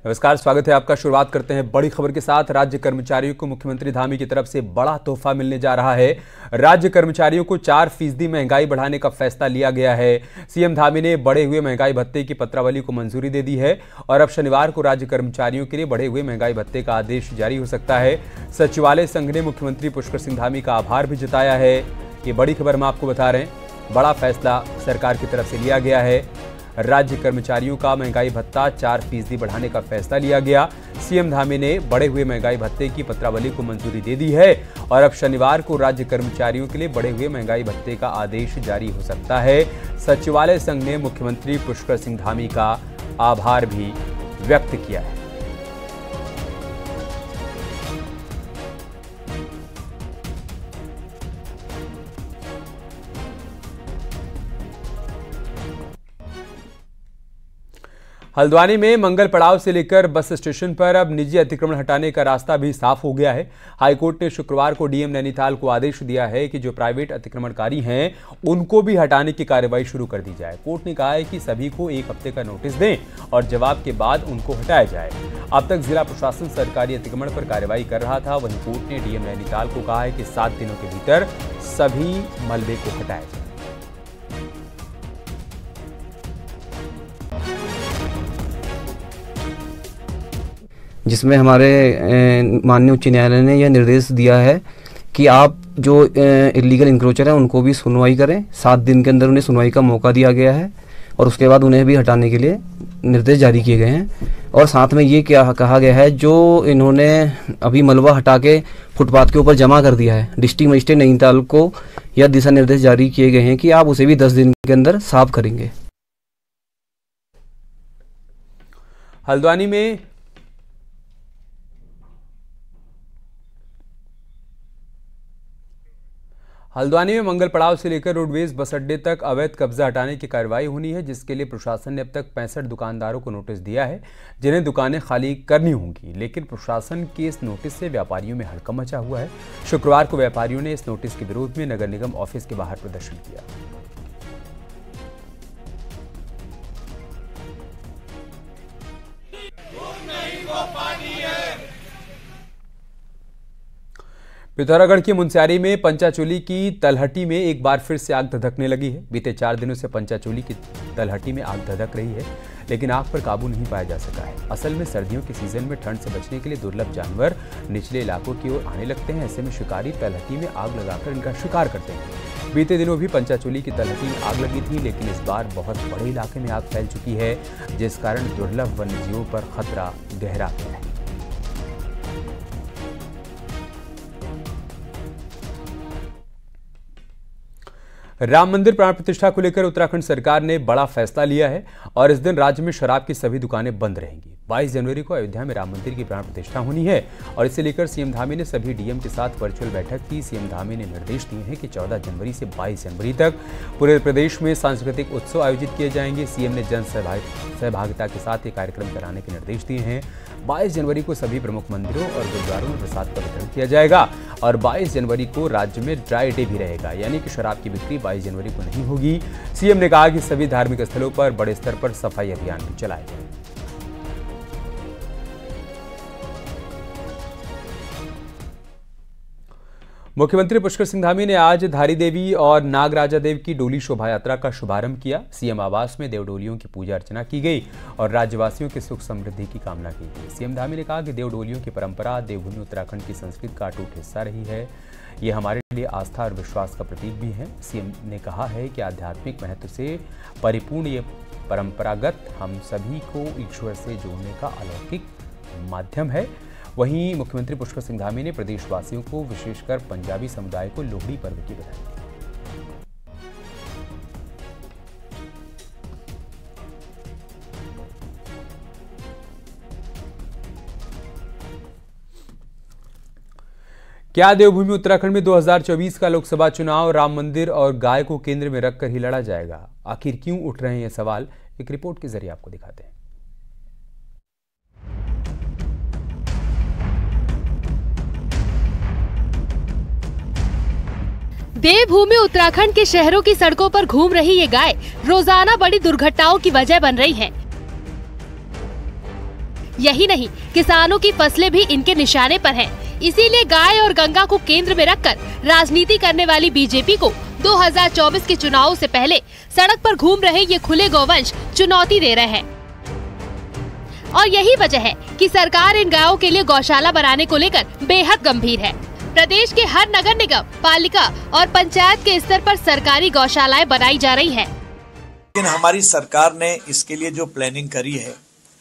नमस्कार, स्वागत है आपका। शुरुआत करते हैं बड़ी खबर के साथ। राज्य कर्मचारियों को मुख्यमंत्री धामी की तरफ से बड़ा तोहफा मिलने जा रहा है। राज्य कर्मचारियों को 4% महंगाई बढ़ाने का फैसला लिया गया है। सीएम धामी ने बढ़े हुए महंगाई भत्ते की पत्रावली को मंजूरी दे दी है और अब शनिवार को राज्य कर्मचारियों के लिए बढ़े हुए महंगाई भत्ते का आदेश जारी हो सकता है। सचिवालय संघ ने मुख्यमंत्री पुष्कर सिंह धामी का आभार भी जताया है। ये बड़ी खबर हम आपको बता रहे हैं। बड़ा फैसला सरकार की तरफ से लिया गया है। राज्य कर्मचारियों का महंगाई भत्ता 4% बढ़ाने का फैसला लिया गया। सीएम धामी ने बढ़े हुए महंगाई भत्ते की पत्रावली को मंजूरी दे दी है और अब शनिवार को राज्य कर्मचारियों के लिए बढ़े हुए महंगाई भत्ते का आदेश जारी हो सकता है। सचिवालय संघ ने मुख्यमंत्री पुष्कर सिंह धामी का आभार भी व्यक्त किया है। हल्द्वानी में मंगल पड़ाव से लेकर बस स्टेशन पर अब निजी अतिक्रमण हटाने का रास्ता भी साफ हो गया है। हाईकोर्ट ने शुक्रवार को डीएम नैनीताल को आदेश दिया है कि जो प्राइवेट अतिक्रमणकारी हैं उनको भी हटाने की कार्रवाई शुरू कर दी जाए। कोर्ट ने कहा है कि सभी को 1 हफ्ते का नोटिस दें और जवाब के बाद उनको हटाया जाए। अब तक जिला प्रशासन सरकारी अतिक्रमण पर कार्रवाई कर रहा था। वहीं कोर्ट ने डीएम नैनीताल को कहा है कि 7 दिनों के भीतर सभी मलबे को हटाया जाए। जिसमें हमारे माननीय उच्च न्यायालय ने यह निर्देश दिया है कि आप जो इलीगल इंक्रोचर हैं उनको भी सुनवाई करें। 7 दिन के अंदर उन्हें सुनवाई का मौका दिया गया है और उसके बाद उन्हें भी हटाने के लिए निर्देश जारी किए गए हैं। और साथ में ये क्या कहा गया है, जो इन्होंने अभी मलबा हटा के फुटपाथ के ऊपर जमा कर दिया है, डिस्ट्रिक्ट मजिस्ट्रेट नैनीताल को यह दिशा निर्देश जारी किए गए हैं कि आप उसे भी 10 दिन के अंदर साफ करेंगे। हल्द्वानी में मंगल पड़ाव से लेकर रोडवेज बस अड्डे तक अवैध कब्जा हटाने की कार्रवाई होनी है, जिसके लिए प्रशासन ने अब तक 65 दुकानदारों को नोटिस दिया है जिन्हें दुकानें खाली करनी होंगी। लेकिन प्रशासन के इस नोटिस से व्यापारियों में हड़कंप मचा हुआ है। शुक्रवार को व्यापारियों ने इस नोटिस के विरोध में नगर निगम ऑफिस के बाहर प्रदर्शन किया। पिथौरागढ़ की मुंसियारी में पंचाचूली की तलहटी में एक बार फिर से आग धधकने लगी है। बीते 4 दिनों से पंचाचूली की तलहटी में आग धधक रही है, लेकिन आग पर काबू नहीं पाया जा सका है। असल में सर्दियों के सीजन में ठंड से बचने के लिए दुर्लभ जानवर निचले इलाकों की ओर आने लगते हैं। ऐसे में शिकारी तलहटी में आग लगाकर इनका शिकार करते हैं। बीते दिनों भी पंचाचूली की तलहटी में आग लगी थी, लेकिन इस बार बहुत बड़े इलाके में आग फैल चुकी है, जिस कारण दुर्लभ वन्यजीवों पर खतरा गहरा गया है। राम मंदिर प्राण प्रतिष्ठा को लेकर उत्तराखंड सरकार ने बड़ा फैसला लिया है और इस दिन राज्य में शराब की सभी दुकानें बंद रहेंगी। 22 जनवरी को अयोध्या में राम मंदिर की प्राण प्रतिष्ठा होनी है और इसे लेकर सीएम धामी ने सभी डीएम के साथ वर्चुअल बैठक की। सीएम धामी ने निर्देश दिए हैं कि 14 जनवरी से 22 जनवरी तक पूरे प्रदेश में सांस्कृतिक उत्सव आयोजित किए जाएंगे। सीएम ने जन सहभागिता के साथ ये कार्यक्रम कराने के निर्देश दिए हैं। 22 जनवरी को सभी प्रमुख मंदिरों और गुरुद्वारों में प्रसाद का वितरण किया जाएगा और 22 जनवरी को राज्य में ड्राई डे भी रहेगा, यानी कि शराब की बिक्री 22 जनवरी को नहीं होगी। सीएम ने कहा कि सभी धार्मिक स्थलों पर बड़े स्तर पर सफाई अभियान भी चलाया जाए। मुख्यमंत्री पुष्कर सिंह धामी ने आज धारी देवी और नागराजा देव की डोली शोभा यात्रा का शुभारंभ किया। सीएम आवास में देवडोलियों की पूजा अर्चना की गई और राज्यवासियों की सुख समृद्धि की कामना की गई। सीएम धामी ने कहा कि देवडोलियों की परंपरा देवभूमि उत्तराखंड की संस्कृति का अटूट हिस्सा रही है। ये हमारे लिए आस्था और विश्वास का प्रतीक भी है। सीएम ने कहा है कि आध्यात्मिक महत्व से परिपूर्ण ये परंपरागत हम सभी को ईश्वर से जोड़ने का अलौकिक माध्यम है। वहीं मुख्यमंत्री पुष्कर सिंह धामी ने प्रदेशवासियों को, विशेषकर पंजाबी समुदाय को लोहड़ी पर्व की बधाई दी। क्या देवभूमि उत्तराखंड में 2024 का लोकसभा चुनाव राम मंदिर और गाय को केंद्र में रखकर ही लड़ा जाएगा? आखिर क्यों उठ रहे हैं ये सवाल, एक रिपोर्ट के जरिए आपको दिखाते हैं। देवभूमि उत्तराखंड के शहरों की सड़कों पर घूम रही ये गाय रोजाना बड़ी दुर्घटनाओं की वजह बन रही है। यही नहीं, किसानों की फसलें भी इनके निशाने पर हैं। इसीलिए गाय और गंगा को केंद्र में रखकर राजनीति करने वाली बीजेपी को 2024 के चुनाव से पहले सड़क पर घूम रहे ये खुले गौवंश चुनौती दे रहे हैं। और यही वजह है कि सरकार इन गायों के लिए गौशाला बनाने को लेकर बेहद गंभीर है। प्रदेश के हर नगर निगम, पालिका और पंचायत के स्तर पर सरकारी गौशालाएं बनाई जा रही हैं। लेकिन हमारी सरकार ने इसके लिए जो प्लानिंग करी है,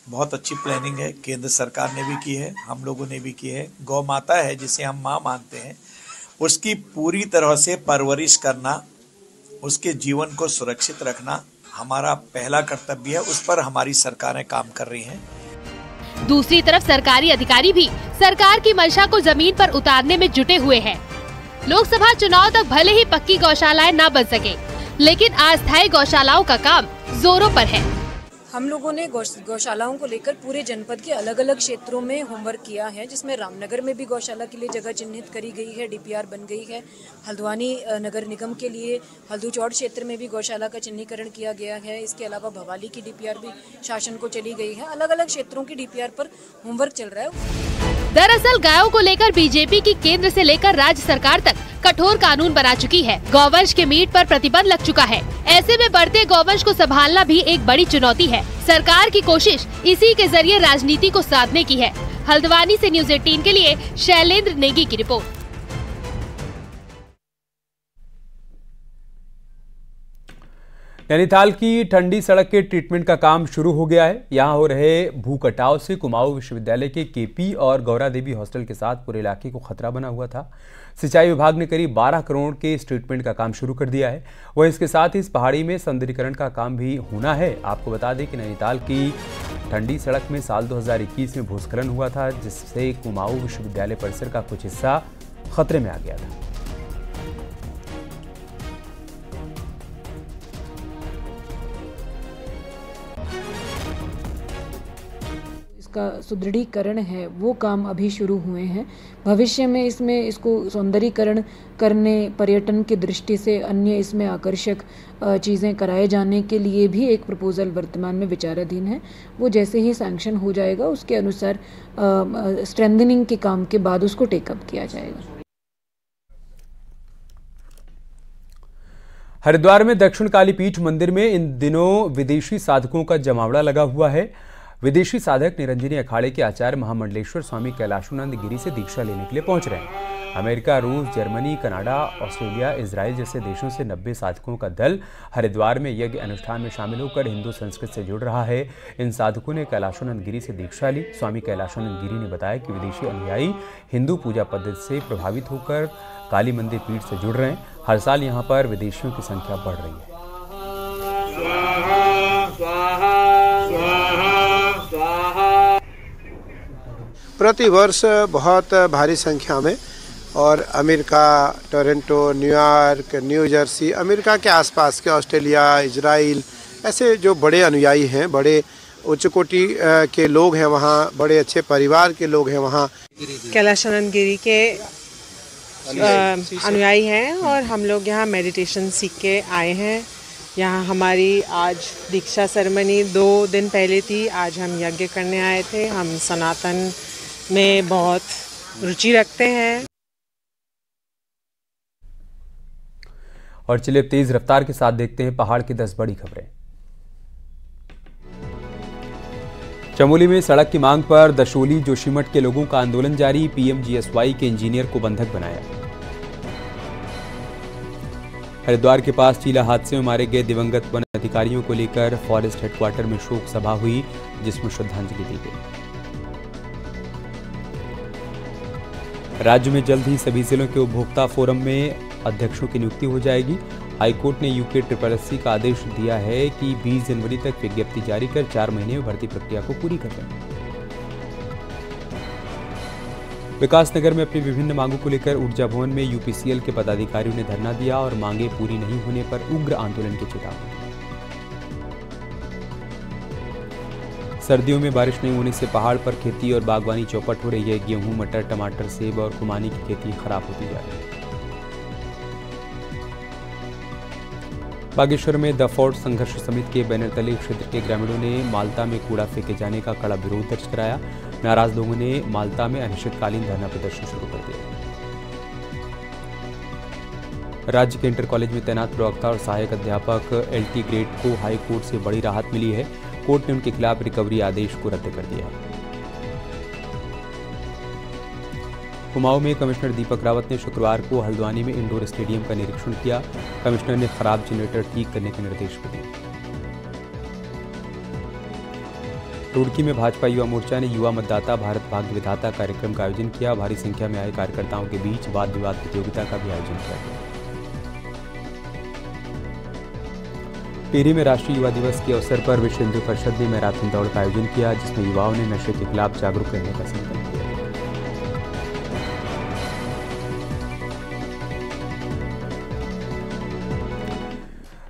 बहुत अच्छी प्लानिंग है। केंद्र सरकार ने भी की है, हम लोगों ने भी की है। गौ माता है जिसे हम माँ मानते हैं, उसकी पूरी तरह से परवरिश करना, उसके जीवन को सुरक्षित रखना हमारा पहला कर्तव्य है। उस पर हमारी सरकारें काम कर रही हैं। दूसरी तरफ सरकारी अधिकारी भी सरकार की मंशा को जमीन पर उतारने में जुटे हुए हैं। लोकसभा चुनाव तक भले ही पक्की गौशालाएं न बन सके, लेकिन अस्थायी गौशालाओं का काम जोरों पर है। हम लोगों ने गौशालाओं को लेकर पूरे जनपद के अलग अलग क्षेत्रों में होमवर्क किया है, जिसमें रामनगर में भी गौशाला के लिए जगह चिन्हित करी गई है, डीपीआर बन गई है। हल्द्वानी नगर निगम के लिए हल्दू चौड़ क्षेत्र में भी गौशाला का चिन्हीकरण किया गया है। इसके अलावा भवाली की डीपीआर भी शासन को चली गई है। अलग अलग क्षेत्रों की डीपीआर पर होमवर्क चल रहा है। दरअसल गायों को लेकर बीजेपी की केंद्र से लेकर राज्य सरकार तक कठोर कानून बना चुकी है। गौवंश के मीट पर प्रतिबंध लग चुका है। ऐसे में बढ़ते गौवंश को संभालना भी एक बड़ी चुनौती है। सरकार की कोशिश इसी के जरिए राजनीति को साधने की है। हल्द्वानी से न्यूज़ 18 के लिए शैलेंद्र नेगी की रिपोर्ट। नैनीताल की ठंडी सड़क के ट्रीटमेंट का काम शुरू हो गया है। यहां हो रहे भू कटाव से कुमाऊं विश्वविद्यालय के केपी और गौरा देवी हॉस्टल के साथ पूरे इलाके को खतरा बना हुआ था। सिंचाई विभाग ने करीब 12 करोड़ के इस ट्रीटमेंट का काम शुरू कर दिया है। वहीं इसके साथ ही इस पहाड़ी में सौंदर्यीकरण का काम भी होना है। आपको बता दें कि नैनीताल की ठंडी सड़क में साल 2021 में भूस्खलन हुआ था, जिससे कुमाऊं विश्वविद्यालय परिसर का कुछ हिस्सा खतरे में आ गया था। का सुदृढ़ीकरण है वो काम अभी शुरू हुए हैं। भविष्य में इसको सौंदर्यीकरण करने, पर्यटन की दृष्टि से अन्य इसमें आकर्षक चीज़ें कराए जाने के लिए भी एक प्रपोजल वर्तमान में विचाराधीन है। वो जैसे ही सैंक्शन हो जाएगा उसके अनुसार स्ट्रेंथनिंग के काम के बाद उसको टेकअप किया जाएगा। हरिद्वार में दक्षिण काली पीठ मंदिर में इन दिनों विदेशी साधकों का जमावड़ा लगा हुआ है। विदेशी साधक निरंजनी अखाड़े के आचार्य महामंडलेश्वर स्वामी कैलाशानंद गिरी से दीक्षा लेने के लिए पहुंच रहे हैं। अमेरिका, रूस, जर्मनी, कनाडा, ऑस्ट्रेलिया, इजराइल जैसे देशों से 90 साधकों का दल हरिद्वार में यज्ञ अनुष्ठान में शामिल होकर हिंदू संस्कृति से जुड़ रहा है। इन साधकों ने कैलाशानंद गिरी से दीक्षा ली। स्वामी कैलाशानंद गिरी ने बताया कि विदेशी अनुयायी हिंदू पूजा पद्धति से प्रभावित होकर काली मंदिर पीठ से जुड़ रहे हैं। हर साल यहाँ पर विदेशियों की संख्या बढ़ रही है। प्रतिवर्ष बहुत भारी संख्या में, और America, Toronto, New York, new Jersey, America के आसपास के ऑस्ट्रेलिया, इजराइल, ऐसे जो बड़े अनुयायी हैं, बड़े उच्च कोटि के लोग हैं वहाँ, बड़े अच्छे परिवार के लोग हैं वहाँ। कैलाशानंद गिरी के अनुयायी हैं और हम लोग यहाँ मेडिटेशन सीख के आए हैं। यहाँ हमारी आज दीक्षा सेरेमनी 2 दिन पहले थी। आज हम यज्ञ करने आए थे। हम सनातन में बहुत रुचि रखते हैं। और चलिए तेज रफ्तार के साथ देखते हैं पहाड़ की 10 बड़ी खबरें। चमोली में सड़क की मांग पर दशोली जोशीमठ के लोगों का आंदोलन जारी। पीएमजीएसवाई के इंजीनियर को बंधक बनाया। हरिद्वार के पास चीला हादसे में मारे गए दिवंगत वन अधिकारियों को लेकर फॉरेस्ट हेडक्वार्टर में शोक सभा हुई, जिसमें श्रद्धांजलि दी गई। राज्य में जल्द ही सभी जिलों के उपभोक्ता फोरम में अध्यक्षों की नियुक्ति हो जाएगी। हाईकोर्ट ने यूके SSSC का आदेश दिया है कि 20 जनवरी तक विज्ञप्ति जारी कर 4 महीने में भर्ती प्रक्रिया को पूरी कर लें। विकासनगर में अपनी विभिन्न मांगों को लेकर ऊर्जा भवन में यूपीसीएल के पदाधिकारियों ने धरना दिया और मांगे पूरी नहीं होने पर उग्र आंदोलन की चेतावनी। सर्दियों में बारिश नहीं होने से पहाड़ पर खेती और बागवानी चौपट हो रही है। गेहूं, मटर, टमाटर, सेब और खुमानी की खेती खराब होती जा रही है। बागेश्वर में द फोर्ट संघर्ष समिति के बैनर तले क्षेत्र के ग्रामीणों ने माल्टा में कूड़ा फेंके जाने का कड़ा विरोध दर्ज कराया। नाराज लोगों ने माल्टा में अनिश्चितकालीन धरना प्रदर्शन शुरू कर दिया। राज्य के इंटर कॉलेज में तैनात प्रवक्ता और सहायक अध्यापक LT ग्रेड को हाई कोर्ट से बड़ी राहत मिली है। कोर्ट ने उनके खिलाफ रिकवरी आदेश को रद्द कर दिया है। कुमाऊं में कमिश्नर दीपक रावत ने शुक्रवार को हल्द्वानी में इंडोर स्टेडियम का निरीक्षण किया। कमिश्नर ने खराब जनरेटर ठीक करने के निर्देश भी दिए। रुड़की में भाजपा युवा मोर्चा ने युवा मतदाता भारत भाग्य विधाता कार्यक्रम का आयोजन किया। भारी संख्या में आए कार्यकर्ताओं के बीच वाद विवाद प्रतियोगिता का भी आयोजन किया गया। टिहरी में राष्ट्रीय युवा दिवस के अवसर पर विश्व हिंदू परिषद ने मैराथन दौड़ का आयोजन किया, जिसमें युवाओं ने नशे के खिलाफ जागरूक रहने का संकल्प किया।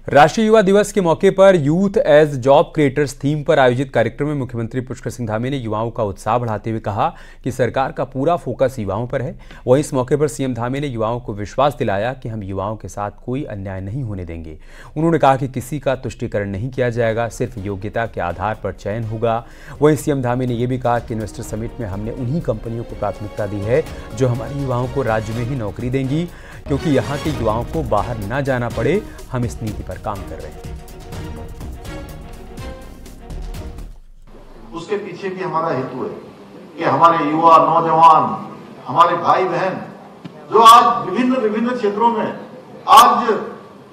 राष्ट्रीय युवा दिवस के मौके पर youth as job creators theme पर आयोजित कार्यक्रम में मुख्यमंत्री पुष्कर सिंह धामी ने युवाओं का उत्साह बढ़ाते हुए कहा कि सरकार का पूरा फोकस युवाओं पर है। वहीं इस मौके पर सीएम धामी ने युवाओं को विश्वास दिलाया कि हम युवाओं के साथ कोई अन्याय नहीं होने देंगे। उन्होंने कहा कि किसी का तुष्टीकरण नहीं किया जाएगा, सिर्फ योग्यता के आधार पर चयन होगा। वहीं सीएम धामी ने यह भी कहा कि इन्वेस्टर समिट में हमने उन्हीं कंपनियों को प्राथमिकता दी है जो हमारे युवाओं को राज्य में ही नौकरी देंगी, क्योंकि यहाँ के युवाओं को बाहर ना जाना पड़े। हम इस नीति पर काम कर रहे हैं। उसके पीछे भी हमारा हेतु है कि हमारे युवा नौजवान, हमारे भाई बहन जो आज विभिन्न क्षेत्रों में आज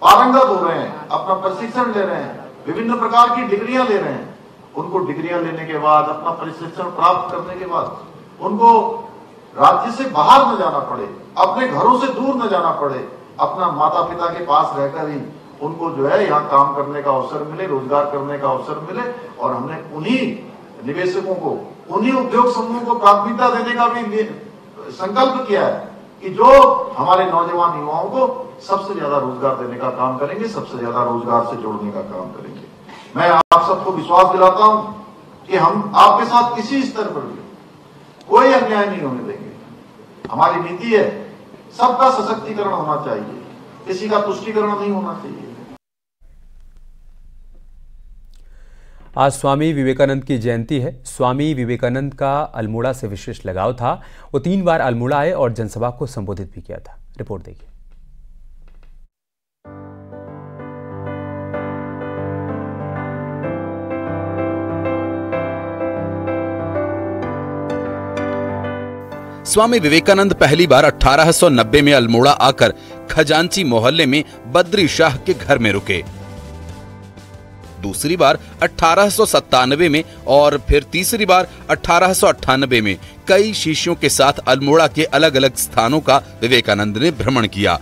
पारंगत हो रहे हैं, अपना प्रशिक्षण ले रहे हैं, विभिन्न प्रकार की डिग्रियां ले रहे हैं, उनको डिग्रियां लेने के बाद, अपना प्रशिक्षण प्राप्त करने के बाद उनको राज्य से बाहर न जाना पड़े, अपने घरों से दूर न जाना पड़े, अपना माता पिता के पास रहकर ही उनको जो है यहाँ काम करने का अवसर मिले, रोजगार करने का अवसर मिले। और हमने उन्हीं निवेशकों को, उन्हीं उद्योग समूहों को प्राथमिकता देने का भी संकल्प किया है कि जो हमारे नौजवान युवाओं को सबसे ज्यादा रोजगार देने का काम करेंगे, सबसे ज्यादा रोजगार से जोड़ने का काम करेंगे। मैं आप सबको विश्वास दिलाता हूं कि हम आपके साथ किसी स्तर पर भी कोई अन्याय नहीं होने देंगे। हमारी नीति है सबका सशक्तिकरण होना चाहिए, किसी का तुष्टीकरण नहीं होना चाहिए। आज स्वामी विवेकानंद की जयंती है। स्वामी विवेकानंद का अल्मोड़ा से विशेष लगाव था। वो 3 बार अल्मोड़ा आए और जनसभा को संबोधित भी किया था। रिपोर्ट देखिए। स्वामी विवेकानंद पहली बार 1890 में अल्मोड़ा आकर खजांची मोहल्ले में बद्री शाह के घर में रुके। दूसरी बार 1897 में और फिर तीसरी बार 1898 में कई शिष्यों के साथ अल्मोड़ा के अलग अलग स्थानों का विवेकानंद ने भ्रमण किया।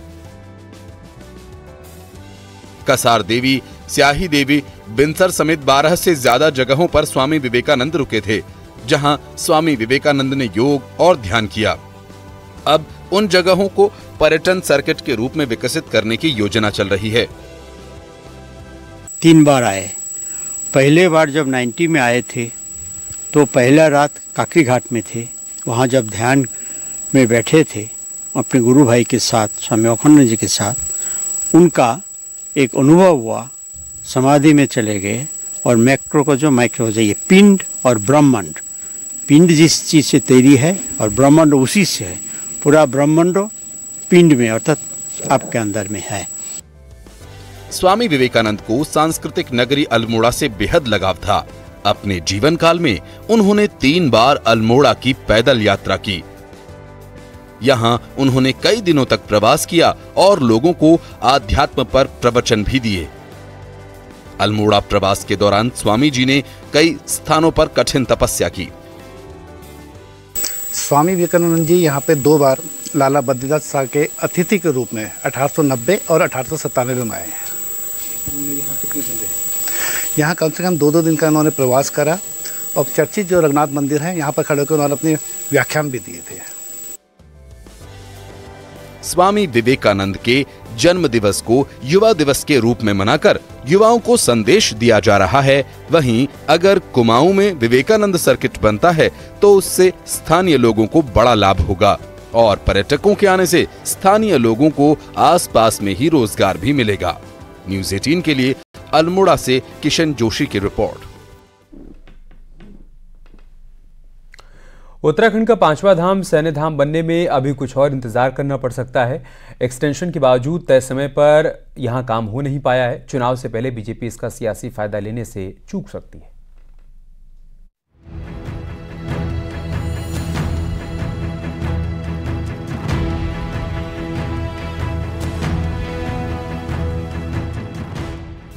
कसार देवी, स्याही देवी, बिनसर समेत 12 से ज्यादा जगहों पर स्वामी विवेकानंद रुके थे, जहां स्वामी विवेकानंद ने योग और ध्यान किया। अब उन जगहों को पर्यटन सर्किट के रूप में विकसित करने की योजना चल रही है। 3 बार आए। पहले बार जब 90 में आए थे तो पहला रात काकरी घाट में थे। वहाँ जब ध्यान में बैठे थे अपने गुरु भाई के साथ, स्वामी अखंड जी के साथ, उनका एक अनुभव हुआ। समाधि में चले गए और मैक्रो को जो माइक्रो हो जाइए, पिंड और ब्रह्मांड, पिंड जिस चीज़ से तैरी है और ब्रह्मांड उसी से है। पूरा ब्रह्मांड पिंड में अर्थात आपके अंदर में है। स्वामी विवेकानंद को सांस्कृतिक नगरी अल्मोड़ा से बेहद लगाव था। अपने जीवन काल में उन्होंने 3 बार अल्मोड़ा की पैदल यात्रा की। यहाँ उन्होंने कई दिनों तक प्रवास किया और लोगों को आध्यात्म पर प्रवचन भी दिए। अल्मोड़ा प्रवास के दौरान स्वामी जी ने कई स्थानों पर कठिन तपस्या की। स्वामी विवेकानंद जी यहाँ पे 2 बार लाला बद्रीदास शाह के अतिथि के रूप में 1890 और 1897 में आए हैं। यहाँ कम से कम 2-2 दिन का उन्होंने प्रवास करा और चर्चित जो रघुनाथ मंदिर है यहाँ पर खड़े होकर उन्होंने अपने व्याख्यान भी दिए थे। स्वामी विवेकानंद के जन्म दिवस को युवा दिवस के रूप में मनाकर युवाओं को संदेश दिया जा रहा है। वहीं अगर कुमाऊं में विवेकानंद सर्किट बनता है तो उससे स्थानीय लोगों को बड़ा लाभ होगा और पर्यटकों के आने से स्थानीय लोगों को आसपास में ही रोजगार भी मिलेगा। न्यूज 18 के लिए अल्मोड़ा से किशन जोशी की रिपोर्ट। उत्तराखंड का 5वां धाम सैन्य धाम बनने में अभी कुछ और इंतजार करना पड़ सकता है। एक्सटेंशन के बावजूद तय समय पर यहां काम हो नहीं पाया है। चुनाव से पहले बीजेपी इसका सियासी फायदा लेने से चूक सकती है।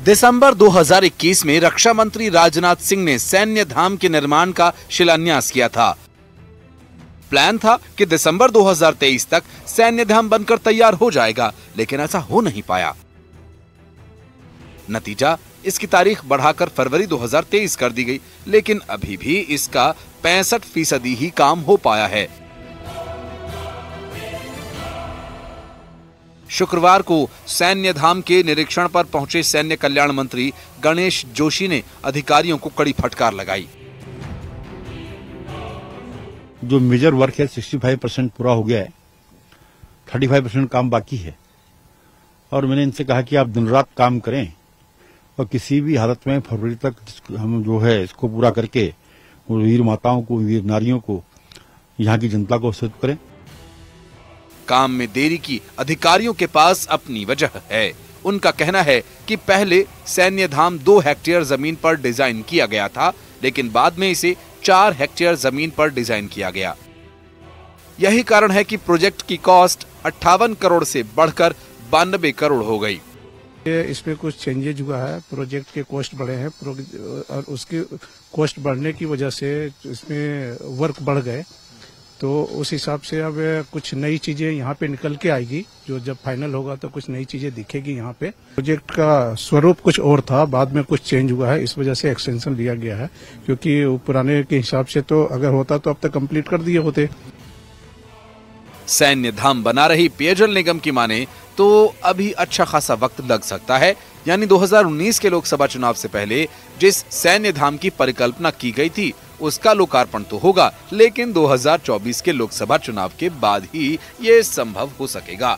दिसंबर 2021 में रक्षा मंत्री राजनाथ सिंह ने सैन्य धाम के निर्माण का शिलान्यास किया था। प्लान था कि दिसंबर 2023 तक सैन्य धाम बनकर तैयार हो जाएगा, लेकिन ऐसा हो नहीं पाया। नतीजा, इसकी तारीख बढ़ाकर फरवरी 2023 कर दी गई, लेकिन अभी भी इसका 65% ही काम हो पाया है। शुक्रवार को सैन्य धाम के निरीक्षण पर पहुंचे सैन्य कल्याण मंत्री गणेश जोशी ने अधिकारियों को कड़ी फटकार लगाई। जो मेजर वर्क है 65% पूरा हो गया है, 35% काम बाकी है। और मैंने इनसे कहा कि आप दिन रात काम करें और किसी भी हालत में फरवरी तक हम जो है इसको पूरा करके वीर माताओं को, वीर नारियों को, यहाँ की जनता को अवसर करें। काम में देरी की अधिकारियों के पास अपनी वजह है। उनका कहना है कि पहले सैन्य धाम 2 हेक्टेयर जमीन पर डिजाइन किया गया था, लेकिन बाद में इसे 4 हेक्टेयर जमीन पर डिजाइन किया गया। यही कारण है कि प्रोजेक्ट की कॉस्ट 58 करोड़ से बढ़कर 92 करोड़ हो गई। इसमें कुछ चेंजेज हुआ है, प्रोजेक्ट के कॉस्ट बढ़े हैं और उसकी कॉस्ट बढ़ने की वजह से इसमें वर्क बढ़ गए, तो उस हिसाब से अब कुछ नई चीजें यहाँ पे निकल के आएगी। जो जब फाइनल होगा तो कुछ नई चीजें दिखेगी यहाँ पे। प्रोजेक्ट का स्वरूप कुछ और था, बाद में कुछ चेंज हुआ है, इस वजह से एक्सटेंशन दिया गया है, क्योंकि पुराने के हिसाब से तो अगर होता तो अब तक कंप्लीट कर दिए होते। सैन्य धाम बना रही पेयजल निगम की माने तो अभी अच्छा खासा वक्त लग सकता है। यानी 2019 के लोकसभा चुनाव से पहले जिस सैन्य धाम की परिकल्पना की गई थी उसका लोकार्पण तो होगा, लेकिन 2024 के लोकसभा चुनाव के बाद ही ये संभव हो सकेगा।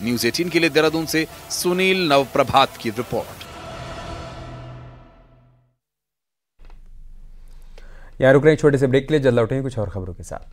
न्यूज 18 के लिए देहरादून से सुनील नवप्रभात की रिपोर्ट। यहाँ रुक रहे हैं छोटे से ब्रेक के लिए, जल्द लौटेंगे कुछ और खबरों के साथ।